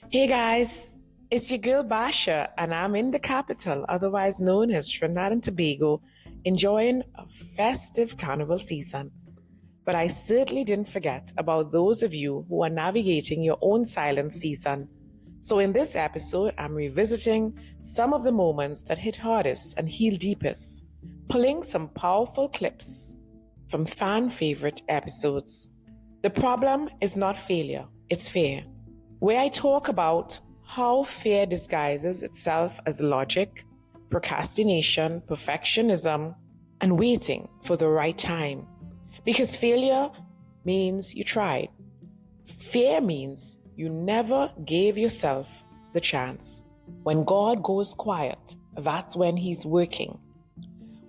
Hey guys, it's your girl Basha, and I'm in the capital, otherwise known as Trinidad and Tobago, enjoying a festive carnival season. But I certainly didn't forget about those of you who are navigating your own silent season. So, in this episode, I'm revisiting some of the moments that hit hardest and heal deepest, pulling some powerful clips from fan favorite episodes. The problem is not failure, it's fear, where I talk about how fear disguises itself as logic, procrastination, perfectionism, and waiting for the right time. Because failure means you tried, fear means you never gave yourself the chance. When God goes quiet, that's when He's working.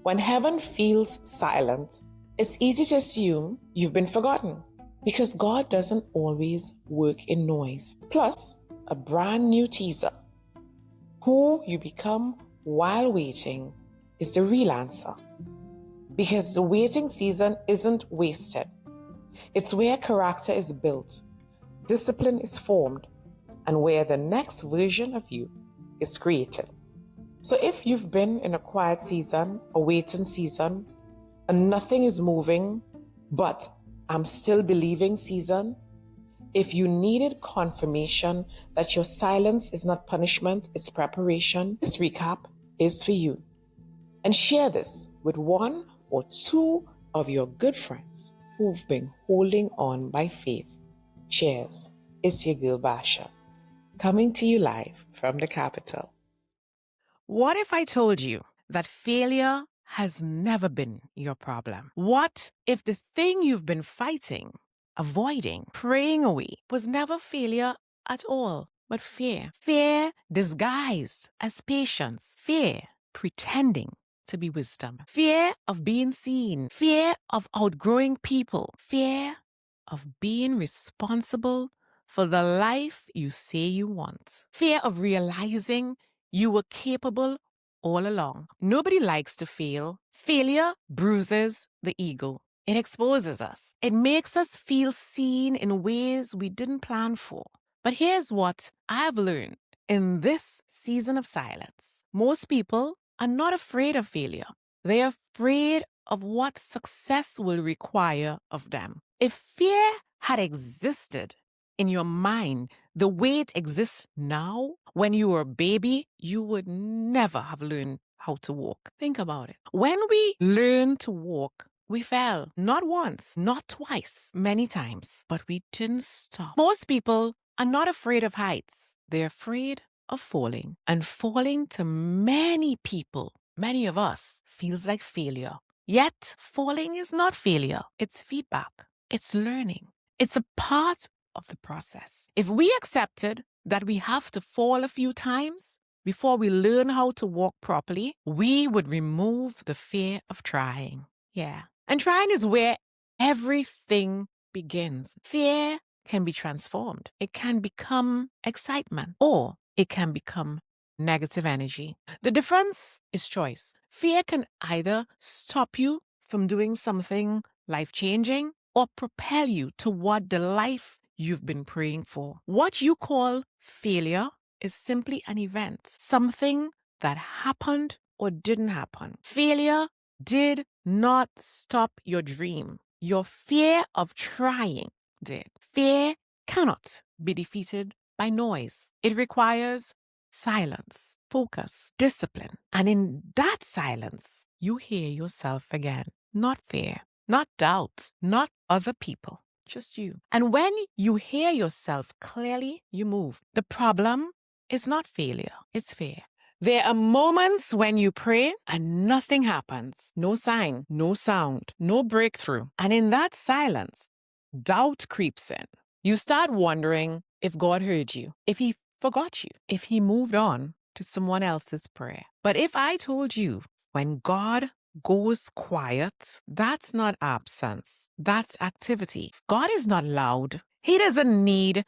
When heaven feels silent, it's easy to assume you've been forgotten because God doesn't always work in noise. Plus, a brand new teaser. Who you become while waiting is the real answer. Because the waiting season isn't wasted. It's where character is built, discipline is formed, and where the next version of you is created. So if you've been in a quiet season, a waiting season, and nothing is moving, but I'm still believing season, if you needed confirmation that your silence is not punishment, it's preparation, this recap is for you. And share this with one or two of your good friends who've been holding on by faith. Cheers. It's your girl Basha, coming to you live from the capital. What if I told you that failure has never been your problem? What if the thing you've been fighting, avoiding, praying away was never failure at all, but fear? Fear disguised as patience. Fear pretending to be wisdom. Fear of being seen. Fear of outgrowing people. Fear of being responsible for the life you say you want. Fear of realizing you were capable all along. Nobody likes to fail. Failure bruises the ego. It exposes us. It makes us feel seen in ways we didn't plan for. But here's what I've learned in this season of silence. Most people are not afraid of failure. They're afraid of what success will require of them. If fear had existed in your mind the way it exists now, when you were a baby, you would never have learned how to walk. Think about it. When we learned to walk, we fell. Not once, not twice, many times, but we didn't stop. Most people are not afraid of heights. They're afraid of falling. And falling to many people, many of us, feels like failure. Yet, falling is not failure. It's feedback. It's learning. It's a part of the process. If we accepted that we have to fall a few times before we learn how to walk properly, we would remove the fear of trying. Yeah. And trying is where everything begins. Fear can be transformed. It can become excitement, or it can become negative energy. The difference is choice. Fear can either stop you from doing something life-changing or propel you toward the life you've been praying for. What you call failure is simply an event, something that happened or didn't happen. Failure did not stop your dream. Your fear of trying did. Fear cannot be defeated by noise. It requires silence, focus, discipline. And in that silence, you hear yourself again. Not fear, not doubt, not other people, just you. And when you hear yourself clearly, you move. The problem is not failure, it's fear. There are moments when you pray and nothing happens. No sign, no sound, no breakthrough. And in that silence, doubt creeps in. You start wondering if God heard you, if He forgot you, if He moved on to someone else's prayer. But if I told you when God goes quiet, that's not absence, that's activity. God is not loud. He doesn't need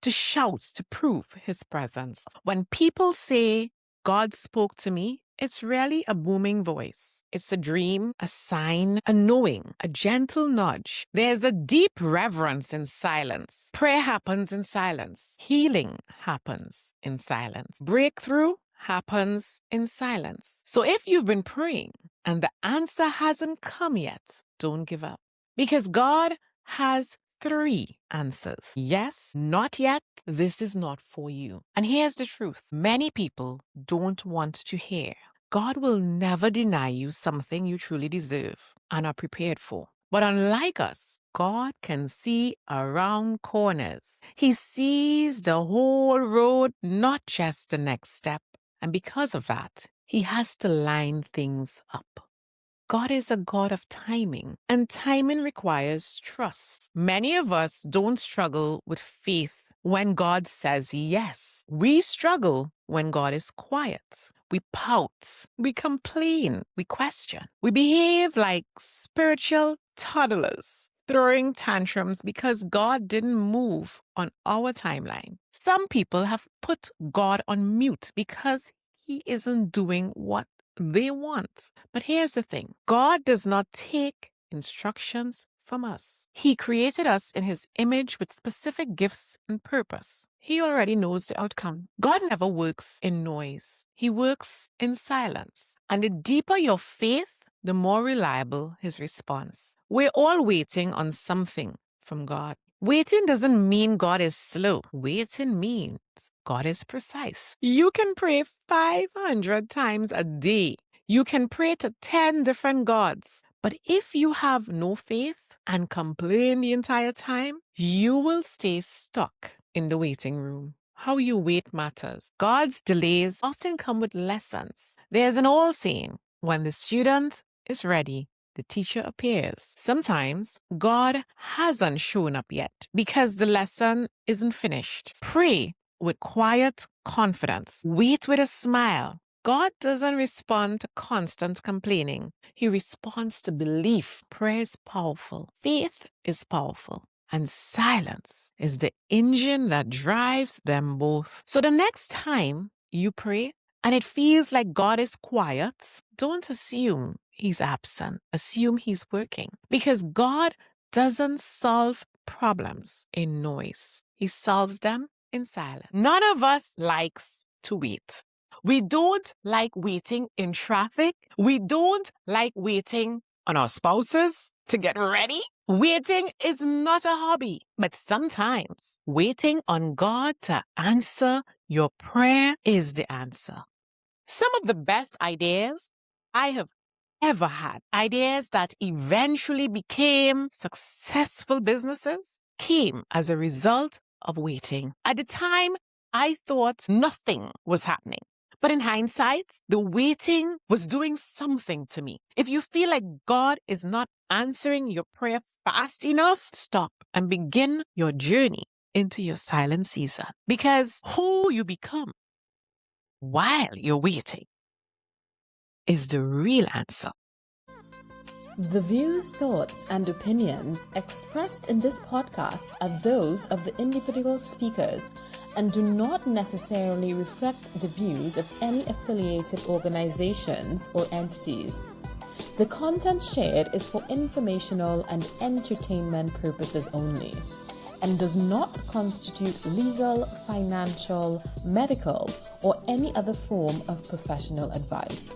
to shout to prove His presence. When people say, God spoke to me, It's really a booming voice. It's a dream, a sign, a knowing, a gentle nudge. There's a deep reverence in silence. Prayer happens in silence. Healing happens in silence. Breakthrough happens in silence. So if you've been praying and the answer hasn't come yet, don't give up. Because God has 3 answers. Yes, not yet. This is not for you. And here's the truth. Many people don't want to hear. God will never deny you something you truly deserve and are prepared for. But unlike us, God can see around corners. He sees the whole road, not just the next step. And because of that, He has to line things up. God is a God of timing, and timing requires trust. Many of us don't struggle with faith when God says yes. We struggle when God is quiet. We pout, we complain, we question. We behave like spiritual toddlers, throwing tantrums because God didn't move on our timeline. Some people have put God on mute because He isn't doing what they want. But here's the thing. God does not take instructions from us. He created us in His image with specific gifts and purpose. He already knows the outcome. God never works in noise. He works in silence. And the deeper your faith, the more reliable His response. We're all waiting on something from God. Waiting doesn't mean God is slow. Waiting means God is precise. You can pray 500 times a day. You can pray to 10 different gods. But if you have no faith and complain the entire time, you will stay stuck in the waiting room. How you wait matters. God's delays often come with lessons. There's an old saying, when the student is ready, the teacher appears. Sometimes God hasn't shown up yet because the lesson isn't finished. Pray with quiet confidence. Wait with a smile. God doesn't respond to constant complaining. He responds to belief. Prayer is powerful. Faith is powerful. And silence is the engine that drives them both. So the next time you pray and it feels like God is quiet, don't assume He's absent. Assume He's working. Because God doesn't solve problems in noise. He solves them in silence. None of us likes to wait. We don't like waiting in traffic. We don't like waiting on our spouses to get ready. Waiting is not a hobby, but sometimes waiting on God to answer your prayer is the answer. Some of the best ideas I have ever had, ideas that eventually became successful businesses, came as a result of waiting. At the time, I thought nothing was happening. But in hindsight, the waiting was doing something to me. If you feel like God is not answering your prayer fast enough, stop and begin your journey into your silent season. Because who you become while you're waiting is the real answer. The views, thoughts, and opinions expressed in this podcast are those of the individual speakers and do not necessarily reflect the views of any affiliated organizations or entities. The content shared is for informational and entertainment purposes only and does not constitute legal, financial, medical, or any other form of professional advice.